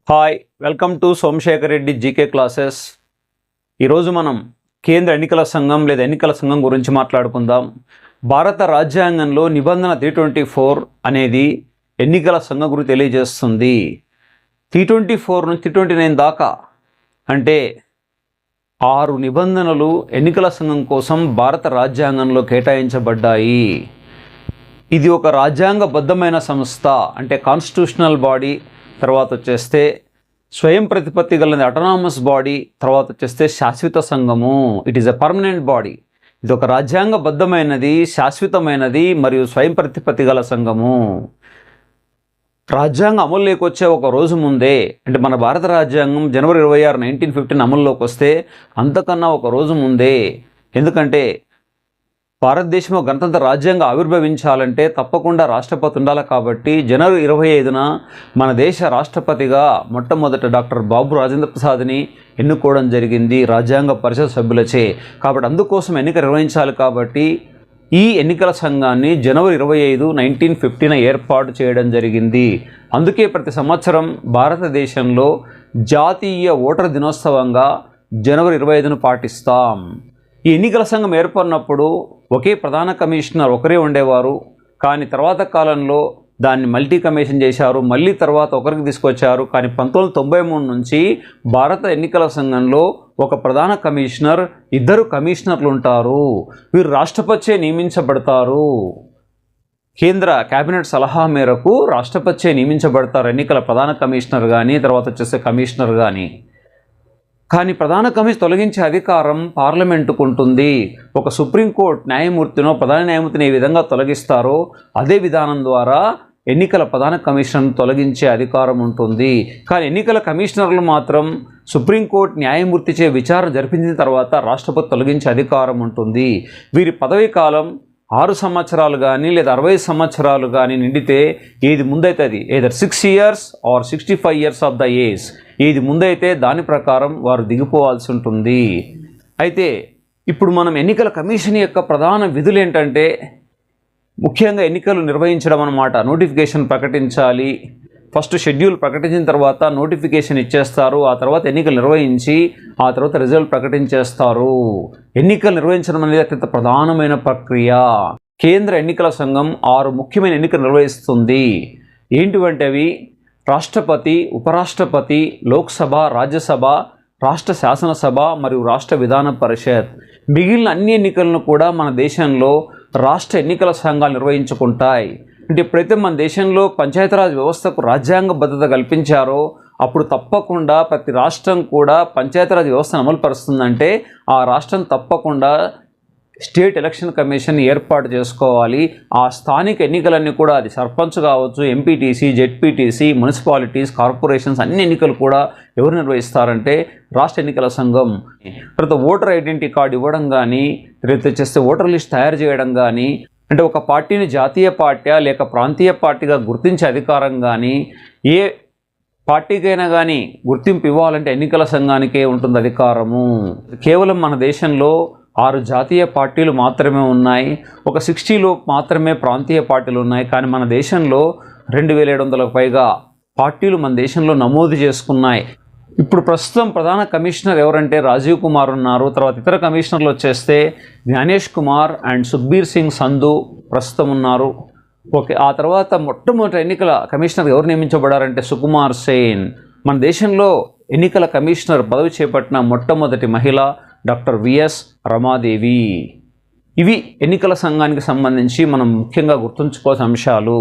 Hi, welcome to Somashekar Reddy GK classes. ఈరోజు మనం కేంద్ర ఎన్నికల సంఘం లేదా ఎన్నికల సంఘం గురించి మాట్లాడుకుందాం. భారత రాజ్యాంగంలో నిబంధన 324 అనేది ఎన్నికల సంఘం గురించి తెలియజేస్తుంది. 324 నుంచి 329 దాకా అంటే 6 నిబంధనలు ఎన్నికల సంఘం కోసం భారత రాజ్యాంగంలో కేటాయించబడ్డాయి. ఇది ఒక రాజ్యాంగబద్ధమైన సంస్థ అంటే కాన్స్టిట్యూషనల్ బాడీ. తర్వాత వచ్చేస్తే స్వయం ప్రతిపత్తి గల అటానమస్ బాడీ. తర్వాత వచ్చేస్తే శాశ్వత సంఘము. It is a permanent body. ఇది ఒక రాజ్యాంగబద్ధమైనది, శాశ్వతమైనది మరియు స్వయం ప్రతిపత్తి గల సంఘము. రాజ్యాంగం అమలులోకి వచ్చే ఒక రోజు ముందే అంటే మన భారత రాజ్యాంగం జనవరి 26, 1915 అమల్లోకి వస్తే అంతకన్నా ఒక రోజు ముందే, ఎందుకంటే భారతదేశంలో గణతంత్ర రాజ్యాంగం ఆవిర్భవించాలంటే తప్పకుండా రాష్ట్రపతి ఉండాలి. కాబట్టి జనవరి 25న మన దేశ రాష్ట్రపతిగా మొట్టమొదట డాక్టర్ బాబు రాజేంద్ర ప్రసాద్ని ఎన్నుకోవడం జరిగింది రాజ్యాంగ పరిషత్ సభ్యులచే. కాబట్టి అందుకోసం ఎన్నిక నిర్వహించాలి. కాబట్టి ఈ ఎన్నికల సంఘాన్ని జనవరి 25, 1915 ఏర్పాటు చేయడం జరిగింది. అందుకే ప్రతి సంవత్సరం భారతదేశంలో జాతీయ ఓటర్ దినోత్సవంగా జనవరి 25ను పాటిస్తాం. ఈ ఎన్నికల సంఘం ఏర్పడినప్పుడు ఒకే ప్రధాన కమిషనర్ ఒకరే ఉండేవారు. కానీ తర్వాత కాలంలో దాన్ని మల్టీ కమిషన్ చేశారు. మళ్ళీ తర్వాత ఒకరికి తీసుకొచ్చారు. కానీ 1993 నుంచి భారత ఎన్నికల సంఘంలో ఒక ప్రధాన కమిషనర్, 2 కమిషనర్లు ఉంటారు. వీరు రాష్ట్రపతిచే నియమించబడతారు. కేంద్ర కేబినెట్ సలహా మేరకు రాష్ట్రపతిచే నియమించబడతారు ఎన్నికల ప్రధాన కమిషనర్ కానీ తర్వాత వచ్చేసే కమిషనర్ కానీ. కానీ ప్రధాన కమిషన్ తొలగించే అధికారం పార్లమెంటుకు ఉంటుంది. ఒక సుప్రీంకోర్టు న్యాయమూర్తినో ప్రధాన న్యాయమూర్తిని ఏ విధంగా తొలగిస్తారో అదే విధానం ద్వారా ఎన్నికల ప్రధాన కమిషనర్ను తొలగించే అధికారం ఉంటుంది. కానీ ఎన్నికల కమిషనర్లు మాత్రం సుప్రీంకోర్టు న్యాయమూర్తిచే విచారణ జరిపించిన తర్వాత రాష్ట్రపతి తొలగించే అధికారం ఉంటుంది. వీరి పదవీ కాలం 6 సంవత్సరాలు కానీ లేదా 60 సంవత్సరాలు కానీ నిండితే ఏది ముందైతుంది either 6 years or 65 years of the age. ఏది ముందైతే దాని ప్రకారం వారు దిగిపోవాల్సి ఉంటుంది. అయితే ఇప్పుడు మనం ఎన్నికల కమిషన్ యొక్క ప్రధాన విధులు ఏంటంటే ముఖ్యంగా ఎన్నికలు నిర్వహించడం అన్నమాట. నోటిఫికేషన్ ప్రకటించాలి. ఫస్ట్ షెడ్యూల్ ప్రకటించిన తర్వాత నోటిఫికేషన్ ఇచ్చేస్తారు. ఆ తర్వాత ఎన్నికలు నిర్వహించి ఆ తర్వాత రిజల్ట్ ప్రకటించేస్తారు. ఎన్నికలు నిర్వహించడం అనేది అత్యంత ప్రధానమైన ప్రక్రియ. కేంద్ర ఎన్నికల సంఘం 6 ముఖ్యమైన ఎన్నికలు నిర్వహిస్తుంది. ఏంటివంటే అవి రాష్ట్రపతి, ఉపరాష్ట్రపతి, లోక్సభ, రాజ్యసభ, రాష్ట్ర శాసనసభ మరియు రాష్ట్ర విధాన పరిషత్. మిగిలిన అన్ని ఎన్నికలను కూడా మన దేశంలో రాష్ట్ర ఎన్నికల సంఘాలు నిర్వహించుకుంటాయి. అంటే ఎప్పుడైతే మన దేశంలో పంచాయతీరాజ్ వ్యవస్థకు రాజ్యాంగబద్ధత కల్పించారో అప్పుడు తప్పకుండా ప్రతి రాష్ట్రం కూడా పంచాయతీరాజ్ వ్యవస్థను అమలుపరుస్తుందంటే ఆ రాష్ట్రం తప్పకుండా స్టేట్ ఎలక్షన్ కమిషన్ ఏర్పాటు చేసుకోవాలి. ఆ స్థానిక ఎన్నికలన్నీ కూడా అది సర్పంచ్ కావచ్చు, ఎంపీటీసీ, జెడ్పీటీసీ, మున్సిపాలిటీస్, కార్పొరేషన్స్ అన్ని ఎన్నికలు కూడా ఎవరు నిర్వహిస్తారంటే రాష్ట్ర ఎన్నికల సంఘం. తర్వాత ఓటర్ ఐడెంటిటీ కార్డు ఇవ్వడం కానీ రేపు చేస్తే ఓటర్ లిస్ట్ తయారు చేయడం కానీ అంటే ఒక పార్టీని జాతీయ పార్టీ లేక ప్రాంతీయ పార్టీగా గుర్తించే అధికారం కానీ ఏ పార్టీకైనా కానీ గుర్తింపు ఇవ్వాలంటే ఎన్నికల సంఘానికే ఉంటుంది అధికారము. కేవలం మన దేశంలో 6 జాతీయ పార్టీలు మాత్రమే ఉన్నాయి. ఒక 60లో మాత్రమే ప్రాంతీయ పార్టీలు ఉన్నాయి. కానీ మన దేశంలో 2700లకు పైగా పార్టీలు మన దేశంలో నమోదు చేసుకున్నాయి. ఇప్పుడు ప్రస్తుతం ప్రధాన కమిషనర్ ఎవరంటే రాజీవ్ కుమార్ ఉన్నారు. తర్వాత ఇతర కమిషనర్లు వచ్చేస్తే జ్ఞానేష్ కుమార్ అండ్ సుఖ్బీర్ సింగ్ సంధు ప్రస్తుతం ఉన్నారు. ఓకే, ఆ తర్వాత మొట్టమొదటి ఎన్నికల కమిషనర్ ఎవరు నియమించబడారంటే సుకుమార్ సేన్. మన దేశంలో ఎన్నికల కమిషనర్ పదవి చేపట్టిన మొట్టమొదటి మహిళ డాక్టర్ విఎస్ రమాదేవి. ఇవి ఎన్నికల సంఘానికి సంబంధించి మనం ముఖ్యంగా గుర్తుంచుకోవాల్సిన అంశాలు.